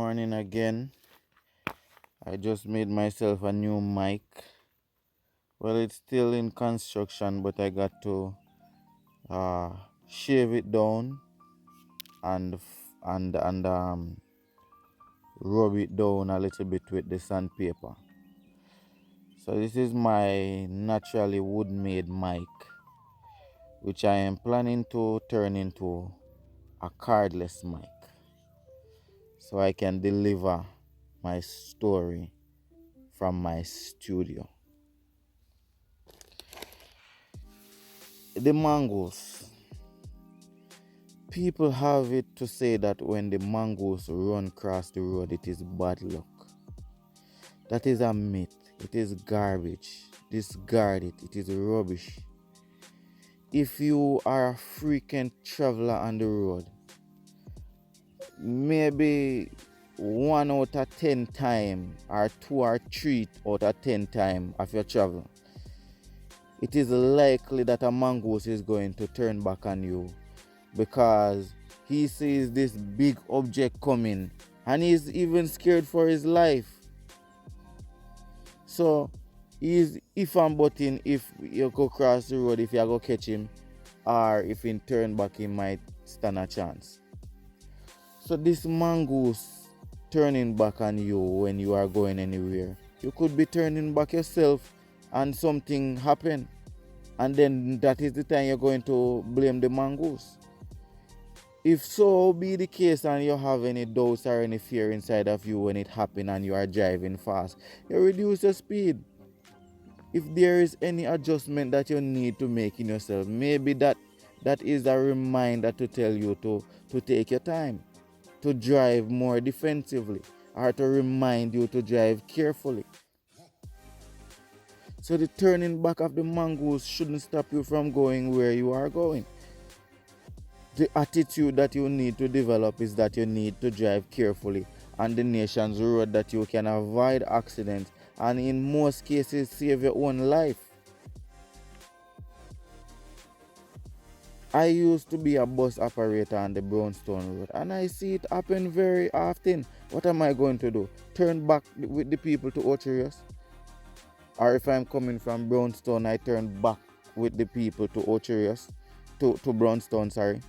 morning again. I just made myself a new mic. Well, it's still in construction, but I got to uh, shave it down and rub it down a little bit with the sandpaper. So this is my naturally wood-made mic, which I am planning to turn into a cordless mic, so I can deliver my story from my studio. The mangoes. People have it to say that when the mangoes run across the road, it is bad luck. That is a myth. It is garbage. Discard it. It is rubbish. If you are a frequent traveler on the road, maybe 1 out of 10 time or 2 or 3 out of 10 time of your travel, it is likely that a mangoose is going to turn back on you because he sees this big object coming and he's even scared for his life. So he's if and butting if you go cross the road, if you go catch him, or if he turn back, he might stand a chance. So this mongoose turning back on you when you are going anywhere, you could be turning back yourself and something happen, and then that is the time you're going to blame the mongoose. If so be the case and you have any doubts or any fear inside of you when it happens and you are driving fast, you reduce your speed. If there is any adjustment that you need to make in yourself, maybe that is a reminder to tell you to take your time, to drive more defensively, or to remind you to drive carefully. So the turning back of the mongoose shouldn't stop you from going where you are going. The attitude that you need to develop is that you need to drive carefully on the nation's road, that you can avoid accidents and in most cases save your own life. I used to be a bus operator on the Brownstone Road and I see it happen very often. What am I going to do? Turn back with the people to Ocherius? Or if I'm coming from Brownstone, I turn back with the people to Ocherius? To Brownstone, sorry.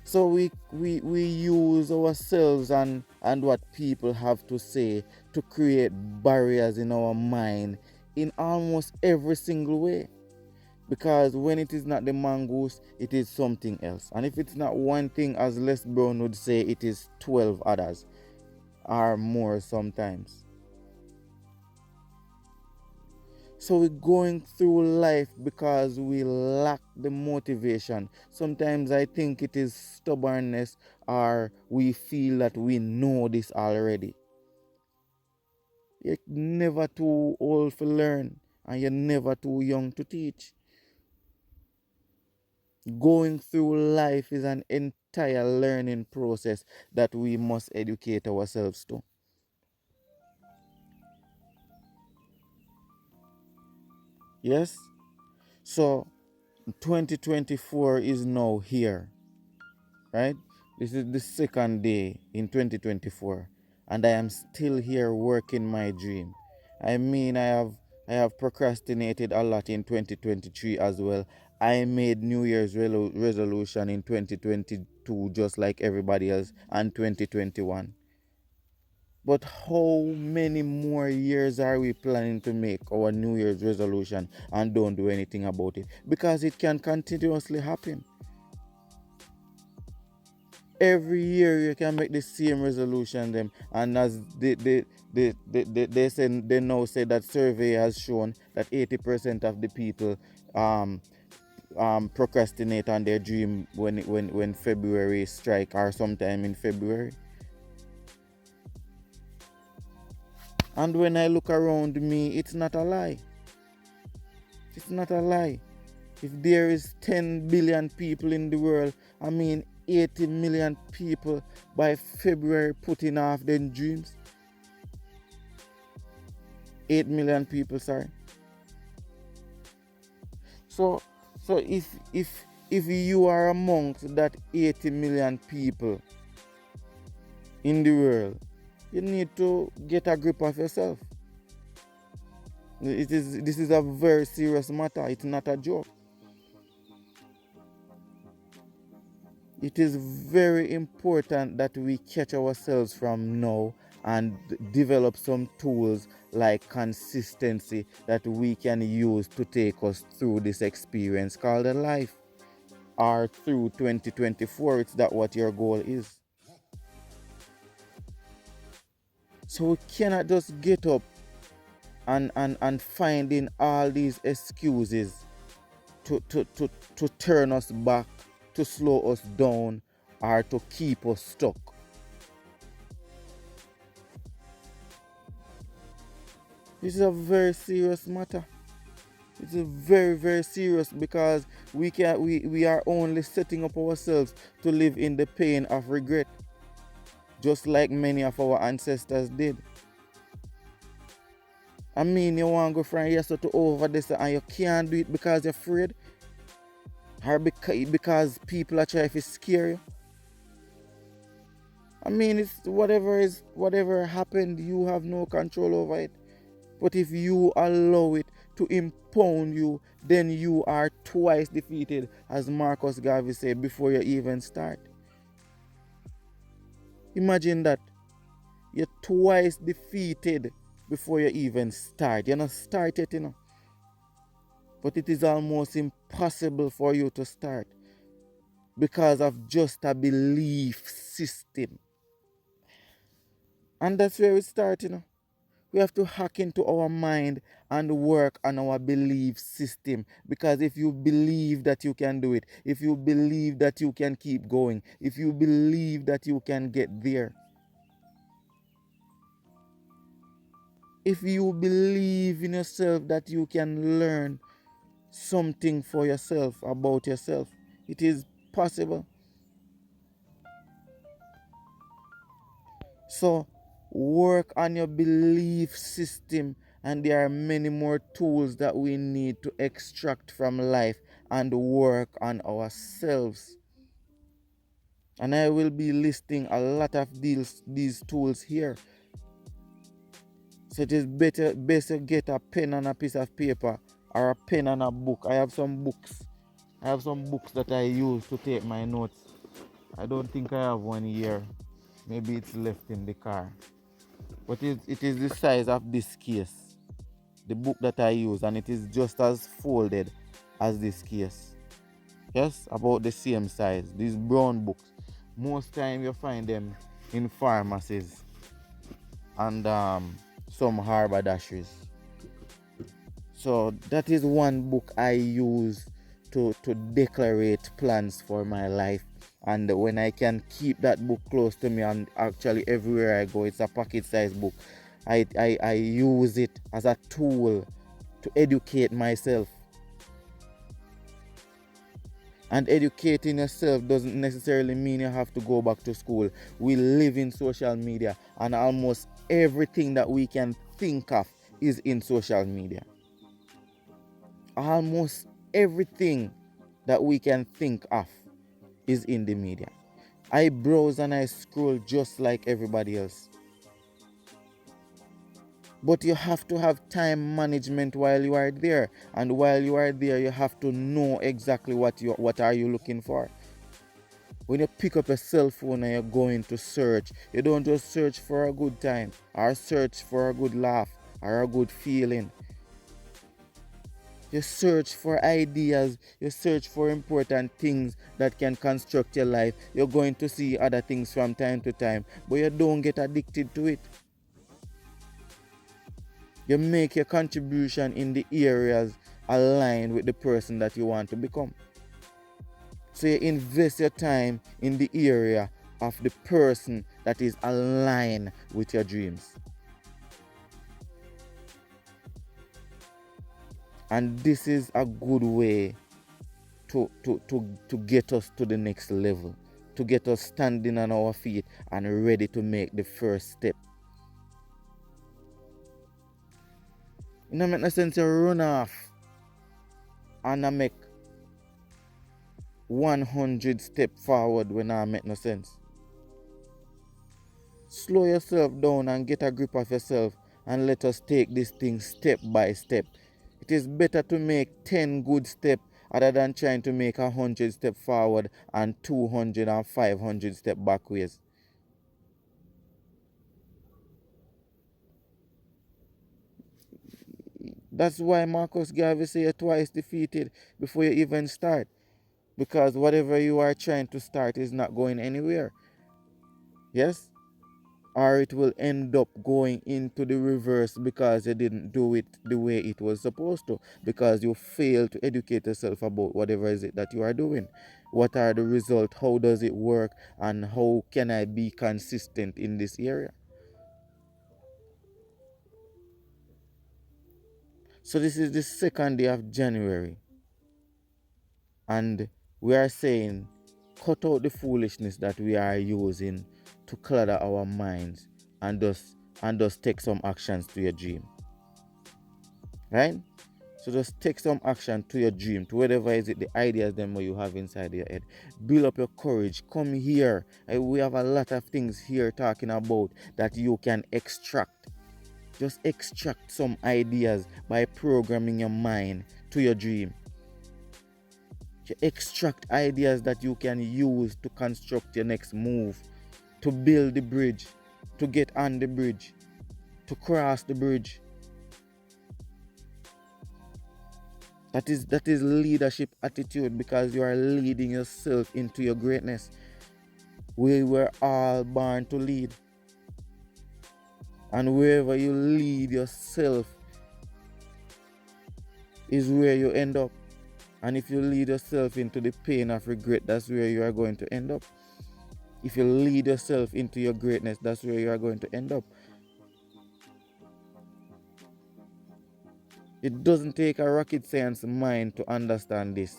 So we use ourselves and what people have to say to create barriers in our mind in almost every single way. Because when it is not the mongoose, it is something else. And if it's not one thing, as Les Brown would say, it is 12 others or more sometimes. So we're going through life because we lack the motivation. Sometimes I think it is stubbornness, or we feel that we know this already. You're never too old to learn, and you're never too young to teach. Going through life is an entire learning process that we must educate ourselves to. Yes? So 2024 is now here, right? This is the second day in 2024 and I am still here working my dream. I mean, I have procrastinated a lot in 2023 as well. I made New Year's resolution in 2022 just like everybody else, and 2021. But how many more years are we planning to make our New Year's resolution and don't do anything about it? Because it can continuously happen. Every year you can make the same resolution them, and as they now say that survey has shown that 80% of the people um procrastinate on their dream when February strike, or sometime in February. And when I look around me, it's not a lie. It's not a lie. If there is 10 billion people in the world, I mean 80 million people by February putting off their dreams. 8 million people, sorry. So if you are amongst that 80 million people, in the world, you need to get a grip of yourself. This is a very serious matter. It's not a joke. It is very important that we catch ourselves from now and develop some tools like consistency that we can use to take us through this experience called a life, or through 2024. It's that what your goal is. So we cannot just get up and finding all these excuses to turn us back, to slow us down, or to keep us stuck. This is a very serious matter. It's a very, very serious, because we are only setting up ourselves to live in the pain of regret, just like many of our ancestors did. I mean, you want to go from here so to over this and you can't do it because you're afraid, or because people are trying to scare you. I mean, it's whatever happened, you have no control over it. But if you allow it to impound you, then you are twice defeated, as Marcus Garvey said, before you even start. Imagine that. You're twice defeated before you even start. You're not started, But it is almost impossible for you to start because of just a belief system. And that's where it starts. We have to hack into our mind and work on our belief system, because if you believe that you can do it, if you believe that you can keep going, if you believe that you can get there, if you believe in yourself that you can learn something for yourself about yourself, it is possible. So work on your belief system, and there are many more tools that we need to extract from life and work on ourselves. And I will be listing a lot of these tools here. So it is best to get a pen and a piece of paper, or a pen and a book. I have some books. I have some books that I use to take my notes. I don't think I have one here. Maybe it's left in the car. But it is the size of this case, the book that I use, and it is just as folded as this case. Yes, about the same size. These brown books, most time you find them in pharmacies and some haberdasheries. So that is one book I use to declarate plans for my life. And when I can keep that book close to me, and actually everywhere I go, it's a pocket size book. I use it as a tool to educate myself. And educating yourself doesn't necessarily mean you have to go back to school. We live in social media, and almost everything that we can think of is in social media. Almost everything that we can think of is in the media. I browse and I scroll just like everybody else. But you have to have time management while you are there. And while you are there, you have to know exactly what are you looking for. When you pick up a cell phone and you're going to search, you don't just search for a good time, or search for a good laugh, or a good feeling. You search for ideas, you search for important things that can construct your life. You're going to see other things from time to time, but you don't get addicted to it. You make your contribution in the areas aligned with the person that you want to become. So you invest your time in the area of the person that is aligned with your dreams. And this is a good way to get us to the next level, to get us standing on our feet and ready to make the first step. It don't make no sense to run off and I make 100 steps forward when I make no sense. Slow yourself down and get a grip of yourself, and let us take this thing step by step. It is better to make 10 good steps other than trying to make 100 steps forward and 200 and 500 steps backwards. That's why Marcus Garvey say you're twice defeated before you even start. Because whatever you are trying to start is not going anywhere. Yes? Or it will end up going into the reverse because you didn't do it the way it was supposed to, because you failed to educate yourself about whatever is it that you are doing. What are the results? How does it work? And how can I be consistent in this area? So this is the second day of January, and we are saying cut out the foolishness that we are using to clutter our minds, and thus take some actions to your dream. Right? So just take some action to your dream, to whatever is it, the ideas them you have inside your head. Build up your courage. Come here. We have a lot of things here talking about that you can extract. Just extract some ideas by programming your mind to your dream. You extract ideas that you can use to construct your next move, to build the bridge, to get on the bridge, to cross the bridge. That is leadership attitude, because you are leading yourself into your greatness. We were all born to lead. And wherever you lead yourself is where you end up. And if you lead yourself into the pain of regret, that's where you are going to end up. If you lead yourself into your greatness, that's where you are going to end up. It doesn't take a rocket science mind to understand this.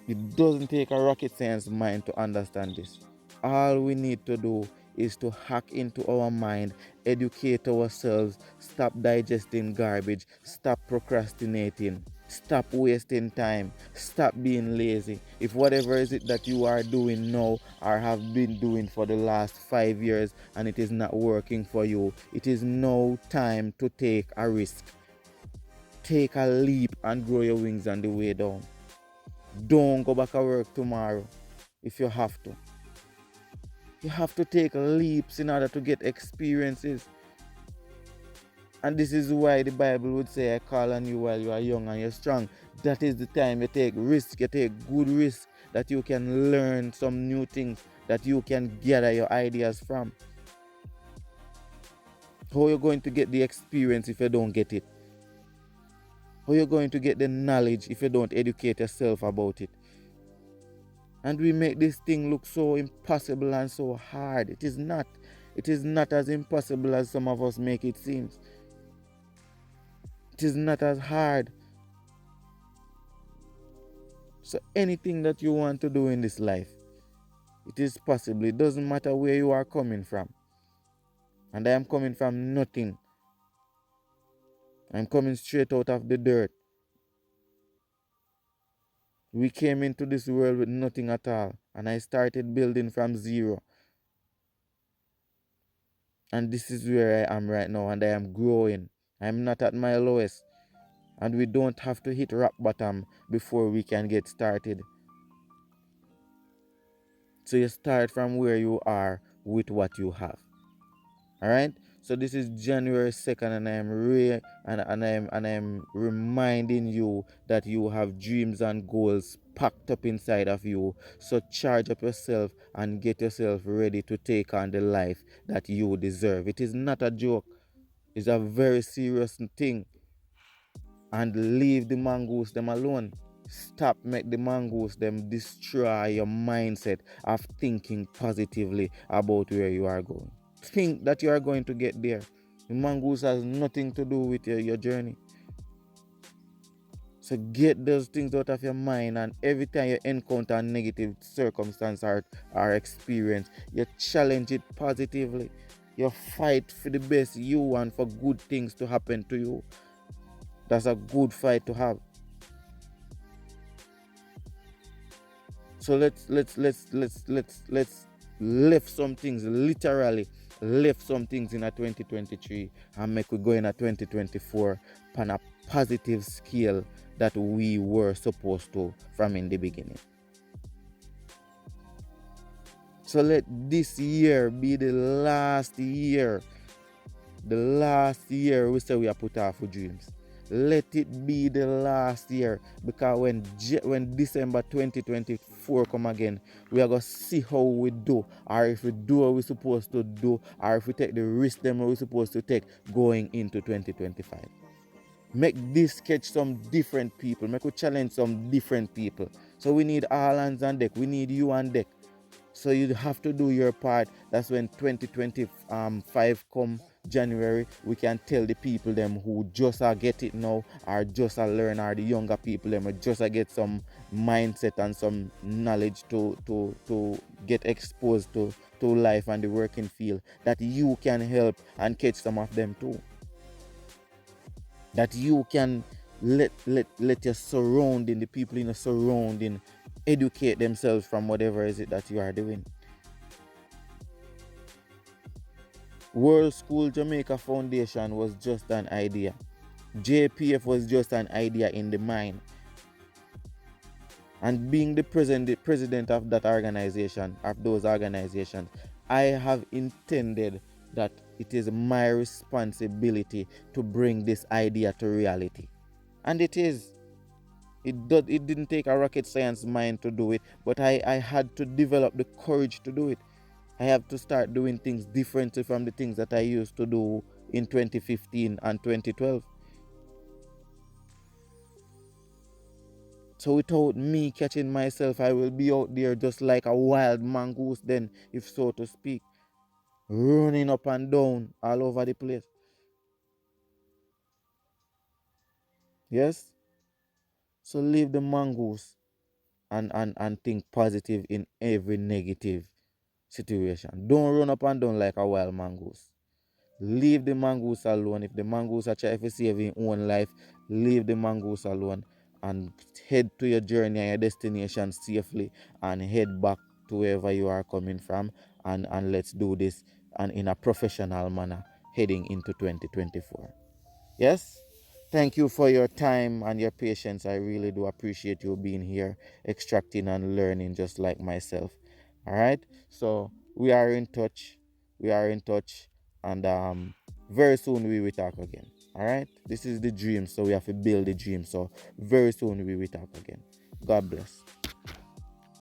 It doesn't take a rocket science mind to understand this. All we need to do is to hack into our mind, educate ourselves, stop digesting garbage, stop procrastinating, stop wasting time, stop being lazy. If whatever is it that you are doing now or have been doing for the last 5 years and it is not working for you, it is now time to take a risk. Take a leap and grow your wings on the way down. Don't go back to work tomorrow if you have to. You have to take leaps in order to get experiences. And this is why the Bible would say, I call on you while you are young and you're strong. That is the time you take risk, you take good risk, that you can learn some new things, that you can gather your ideas from. How are you going to get the experience if you don't get it? How are you going to get the knowledge if you don't educate yourself about it? And we make this thing look so impossible and so hard. It is not. It is not as impossible as some of us make it seem. It is not as hard. So anything that you want to do in this life, it is possible. It doesn't matter where you are coming from. And I am coming from nothing. I'm coming straight out of the dirt. We came into this world with nothing at all. And I started building from zero. And this is where I am right now. And I am growing. I'm not at my lowest. And we don't have to hit rock bottom before we can get started. So you start from where you are with what you have. All right. So this is January 2nd, and I am reminding you that you have dreams and goals packed up inside of you. So charge up yourself and get yourself ready to take on the life that you deserve. It is not a joke. It's a very serious thing. And leave the mongoose them alone. Stop make the mongoose them destroy your mindset of thinking positively about where you are going. Think that you are going to get there. The mongoose has nothing to do with your journey. So get those things out of your mind, and every time you encounter a negative circumstance or experience, you challenge it positively. You fight for the best you want, for good things to happen to you. That's a good fight to have. So let's left some things, literally left some things in a 2023 and make we go in a 2024 on a positive scale that we were supposed to from in the beginning. So let this year be the last year we say we are put off with dreams. Let it be the last year, because when December 2024 come again, we are gonna see how we do, or if we do what we're supposed to do, or if we take the risk them we're supposed to take going into 2025. Make this catch some different people, make we challenge some different people. So we need all hands on deck. We need you on deck. So you have to do your part. That's when 2025 come January, we can tell the people them who just are get it now, or just are learn, or the younger people them just are get some mindset and some knowledge to get exposed to life and the working field, that you can help and catch some of them too. That you can let your surrounding, the people in your surrounding, educate themselves from whatever is it that you are doing. World School Jamaica Foundation was just an idea. JPF was just an idea in the mind. And being the president of that organization, of those organizations, I have intended that it is my responsibility to bring this idea to reality. And it is. It didn't take a rocket science mind to do it, but I had to develop the courage to do it. I have to start doing things differently from the things that I used to do in 2015 and 2012. So without me catching myself, I will be out there just like a wild mongoose then, if so to speak, running up and down all over the place. Yes? So leave the mongoose and think positive in every negative situation. Don't run up and down like a wild mongoose. Leave the mongoose alone. If the mongoose are trying to save his own life, leave the mongoose alone and head to your journey and your destination safely, and head back to wherever you are coming from, and let's do this and in a professional manner heading into 2024. Yes? Thank you for your time and your patience. I really do appreciate you being here, extracting and learning just like myself. All right? So we are in touch. We are in touch. And very soon we will talk again. All right? This is the dream. So we have to build the dream. So very soon we will talk again. God bless.